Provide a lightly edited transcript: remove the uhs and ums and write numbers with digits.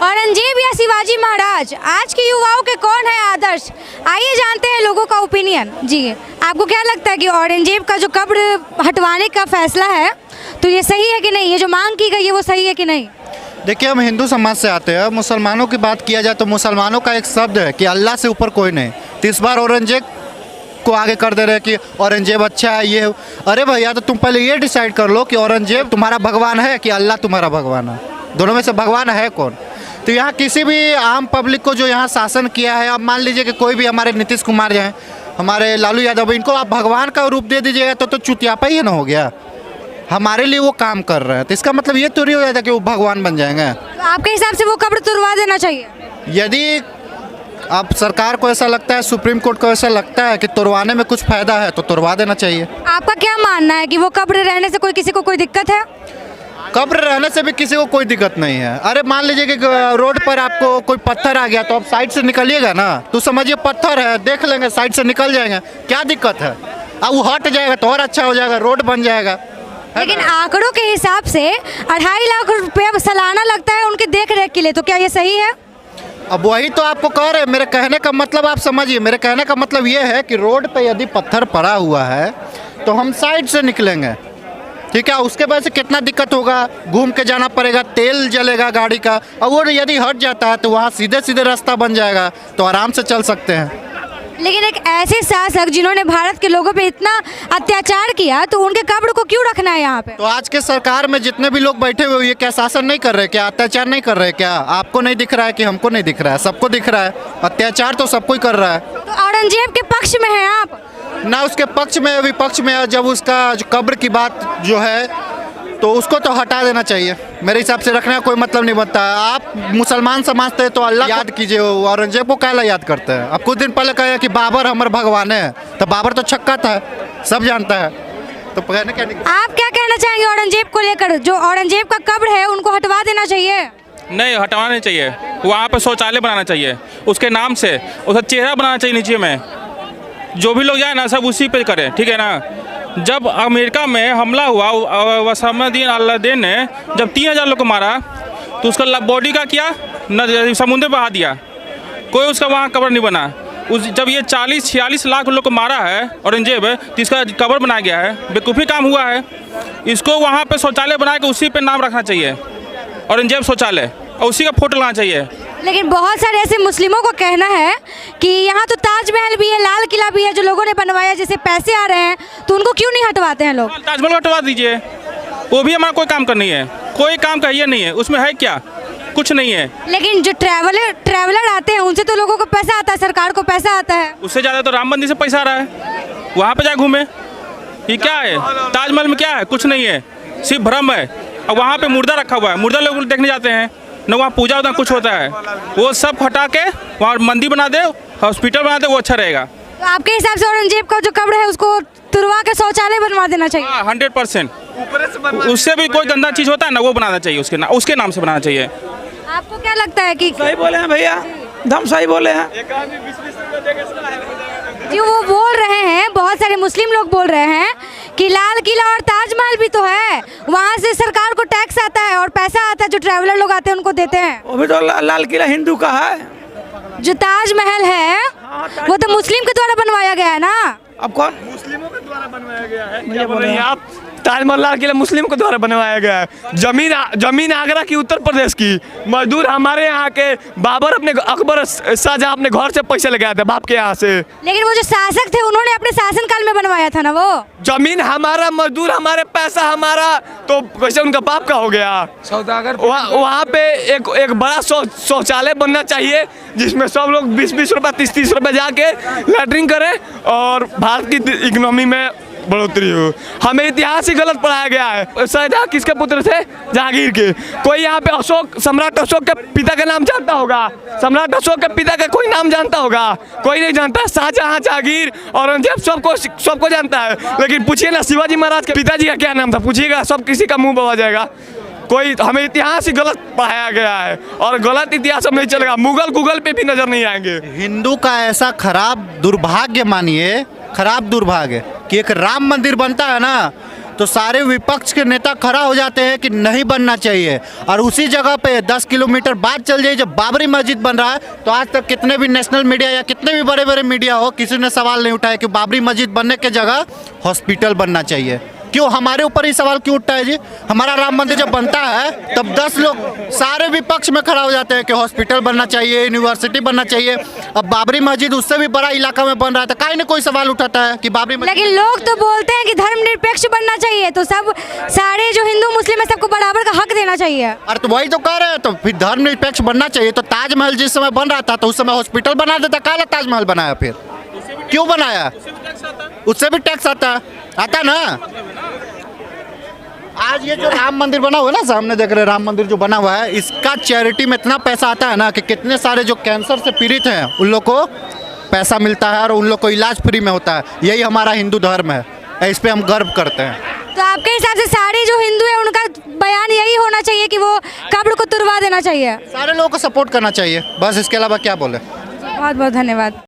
औरंगजेब या शिवाजी महाराज आज के युवाओं के कौन है आदर्श? आइए जानते हैं लोगों का ओपिनियन। जी, आपको क्या लगता है कि औरंगजेब का जो कब्र हटवाने का फैसला है तो ये सही है कि नहीं? ये जो मांग की गई है वो सही है कि नहीं? देखिए, हम हिंदू समाज से आते हैं। मुसलमानों की बात किया जाए तो मुसलमानों का एक शब्द है कि अल्लाह से ऊपर कोई नहीं। तो इस बार औरंगजेब को आगे कर दे रहे हैं कि औरंगजेब अच्छा है ये। अरे भैया, तो तुम पहले ये डिसाइड कर लो कि औरंगजेब तुम्हारा भगवान है कि अल्लाह तुम्हारा भगवान है। दोनों में से भगवान है कौन? तो यहाँ किसी भी आम पब्लिक को जो यहाँ शासन किया है, अब मान लीजिए कि कोई भी हमारे नीतीश कुमार जो हैं, हमारे लालू यादव, इनको आप भगवान का रूप दे दीजिएगा तो चुतियापा ही ना हो गया। हमारे लिए वो काम कर रहे हैं तो इसका मतलब ये थोड़ी हो जाता कि वो भगवान बन जाएंगे। तो आपके हिसाब से वो कब्र तुड़वा देना चाहिए? यदि अब सरकार को ऐसा लगता है, सुप्रीम कोर्ट को ऐसा लगता है कि तुड़वाने में कुछ फ़ायदा है तो तुड़वा देना चाहिए। आपका क्या मानना है कि वो कब्र रहने से किसी को कोई दिक्कत है? कब्र रहने से भी किसी को कोई दिक्कत नहीं है। अरे मान लीजिए कि रोड पर आपको कोई पत्थर आ गया तो आप साइड से निकलिएगा ना, तो समझिए पत्थर है, देख लेंगे, साइड से निकल जाएंगे, क्या दिक्कत है? अब वो हट जाएगा तो और अच्छा हो जाएगा, रोड बन जाएगा। लेकिन आंकड़ों के हिसाब से 2.5 लाख रुपया सालाना लगता है उनके देख रेख के लिए, तो क्या ये सही है? अब वही तो आपको कह रहे हैं। मेरे कहने का मतलब आप समझिए, मेरे कहने का मतलब ये है कि रोड पे यदि पत्थर पड़ा हुआ है तो हम साइड से निकलेंगे, ठीक है? उसके वजह से कितना दिक्कत होगा, घूम के जाना पड़ेगा, तेल जलेगा गाड़ी का। और वो यदि हट जाता है तो वहाँ सीधे सीधे रास्ता बन जाएगा तो आराम से चल सकते हैं। लेकिन एक ऐसे शासक जिन्होंने भारत के लोगों पे इतना अत्याचार किया, तो उनके कब्र को क्यों रखना है यहाँ पे? तो आज के सरकार में जितने भी लोग बैठे हुए, ये क्या शासन नहीं कर रहे? क्या अत्याचार नहीं कर रहे? क्या आपको नहीं दिख रहा है कि हमको नहीं दिख रहा है? सबको दिख रहा है, अत्याचार तो सबको ही कर रहा है। तो औरंगजेब के पक्ष में हैं आप? ना उसके पक्ष में विपक्ष में। जब उसका जो कब्र की बात जो है तो उसको तो हटा देना चाहिए। मेरे हिसाब से रखने का कोई मतलब नहीं बनता। आप मुसलमान समझते हैं तो अल्लाह याद कीजिए, औरंगजेब को काला याद करते हैं। अब कुछ दिन पहले कहा कि बाबर हमारे भगवान है, तो बाबर तो छक्का था, सब जानता है। तो कहने क्या नहीं। आप क्या कहना चाहेंगे औरंगजेब को लेकर? जो औरंगजेब का कब्र है उनको हटवा देना चाहिए? नहीं, हटवाना नहीं चाहिए। वहाँ पे शौचालय बनाना चाहिए उसके नाम से, उसका चेहरा बनाना चाहिए नीचे में। जो भी लोग जाए ना सब उसी पे करें, ठीक है ना? जब अमेरिका में हमला हुआ, ओसामा बिन लादेन ने जब 3000 लोग को मारा तो उसका बॉडी का किया समुद्र बहा दिया, कोई उसका वहाँ कब्र नहीं बना। जब ये 40-46 लाख लोग को मारा है औरंगजेब, तो इसका कब्र बनाया गया है, बेवकूफ़ी काम हुआ है। इसको वहाँ पे शौचालय बना के उसी पे नाम रखना चाहिए, औरंगजेब शौचालय, और उसी का फोटो लगाना चाहिए। लेकिन बहुत सारे ऐसे मुस्लिमों को कहना है कि यहाँ तो ताजमहल भी है, लाल किला भी है, जो लोगों ने बनवाया, जैसे पैसे आ रहे हैं, तो उनको क्यों नहीं हटवाते हैं लोग? ताजमहल हटवा दीजिए, वो भी हमारा कोई काम का नहीं है, कोई काम का ये नहीं है, उसमें है क्या? कुछ नहीं है। लेकिन जो ट्रैवलर आते हैं उनसे तो लोगों को पैसा आता है, सरकार को पैसा आता है। उससे ज़्यादा तो राम मंदिर से पैसा आ रहा है, वहाँ पे जाए घूमे। ये क्या है? ताजमहल में क्या है? कुछ नहीं है, सिर्फ भ्रम है। और वहाँ पे मुर्दा रखा हुआ है, मुर्दा लोग देखने जाते हैं न, वहाँ पूजा होता कुछ होता है। वो सब हटा के वहाँ मंदिर बना दे, हॉस्पिटल बना दे, वो अच्छा रहेगा। तो आपके हिसाब से औरंगजेब का जो कब्र है उसको तुड़वा के शौचालय बनवा देना चाहिए? 100%। उससे भी कोई गंदा चीज़ होता है ना, वो बनाना चाहिए, उसके नाम से बनाना चाहिए। आपको क्या लगता है कि सही बोले हैं भैया, दम सही बोले हैं जी? वो बोल रहे हैं, बहुत सारे मुस्लिम लोग बोल रहे हैं कि लाल किला और ताजमहल भी तो है, वहाँ से सरकार को टैक्स आता है और पैसा आता है, जो ट्रैवलर लोग आते हैं उनको देते हैं। वो भी तो लाल किला हिंदू का है। जो ताजमहल है वो तो मुस्लिम के द्वारा बनवाया गया है ना? अब कौन? मुस्लिमों के द्वारा बनवाया गया है। भैया बोल रहे हैं आप, ताजमहल लाल किला मुस्लिम के द्वारा बनवाया गया है। जमीन आगरा की, उत्तर प्रदेश की। मजदूर हमारे यहाँ के बाबर अपने अकबर शाहजहां अपने घर से पैसे लगाए थे बाप के यहाँ से। लेकिन वो जो शासक थे उन्होंने अपने शासनकाल में बनवाया था ना वो। जमीन हमारा, मजदूर हमारे, पैसा हमारा, तो कैसे उनका बाप का हो गया? सौदागर वहाँ पे एक बड़ा शौचालय बनना चाहिए जिसमें सब लोग 20-20 रुपये 30-30 रुपये जाके लैट्रिन करें और भारत की इकोनॉमी में बढ़ोतरी हो। हमें इतिहास ही गलत पढ़ाया गया है। शाहजहां किसके पुत्र थे? जहांगीर के। कोई यहाँ पे सम्राट अशोक के पिता का नाम जानता होगा? सम्राट अशोक के पिता का कोई नाम जानता होगा? कोई नहीं जानता। शाहजहां, जहांगीर, औरंगजेब सबको जानता है। लेकिन पूछिए ना शिवाजी महाराज के पिताजी का क्या नाम था, पूछिएगा, सब किसी का मुंह बवा जाएगा। कोई हमें इतिहास ही गलत पढ़ाया गया है और गलत इतिहास हम नहीं चलेगा। मुगल गूगल पे भी नजर नहीं आएंगे। हिंदू का ऐसा खराब दुर्भाग्य, मानिए खराब दुर्भाग्य, कि एक राम मंदिर बनता है ना तो सारे विपक्ष के नेता खड़ा हो जाते हैं कि नहीं बनना चाहिए, और उसी जगह पे 10 किलोमीटर बाद चल जाइए जब बाबरी मस्जिद बन रहा है, तो आज तक कितने भी नेशनल मीडिया या कितने भी बड़े बड़े मीडिया हो, किसी ने सवाल नहीं उठाया कि बाबरी मस्जिद बनने के जगह हॉस्पिटल बनना चाहिए। क्यों हमारे ऊपर ही सवाल क्यों उठता है जी? हमारा राम मंदिर जब बनता है तब 10 लोग सारे विपक्ष में खड़ा हो जाते हैं कि हॉस्पिटल बनना चाहिए, यूनिवर्सिटी बनना चाहिए। अब बाबरी मस्जिद उससे भी बड़ा इलाका में बन रहा था, काहे ने कोई सवाल उठाता है कि बाबरी मस्जिद। लेकिन लोग तो बोलते हैं कि धर्मनिरपेक्ष बनना चाहिए, तो सब सारे जो हिंदू मुस्लिम है सबको बराबर का हक देना चाहिए। अरे तो वही तो कह रहे हैं, तो फिर धर्मनिरपेक्ष बनना चाहिए। तो ताजमहल जिस समय बन रहा था तो उस समय हॉस्पिटल बना देता, काहे ताजमहल बनाया फिर? क्यों बनाया? उससे भी टैक्स आता ना। आज ये जो राम मंदिर बना हुआ है ना, सामने देख रहे हैं राम मंदिर जो बना हुआ है, इसका चैरिटी में इतना पैसा आता है ना कि कितने सारे जो कैंसर से पीड़ित हैं उन लोग को पैसा मिलता है और उन लोग को इलाज फ्री में होता है। यही हमारा हिंदू धर्म है, इस पे हम गर्व करते हैं। तो आपके हिसाब से सारे जो हिंदू है उनका बयान यही होना चाहिए कि वो कब्र को तुड़वा देना चाहिए? सारे लोगों को सपोर्ट करना चाहिए, बस इसके अलावा क्या बोले। बहुत बहुत धन्यवाद।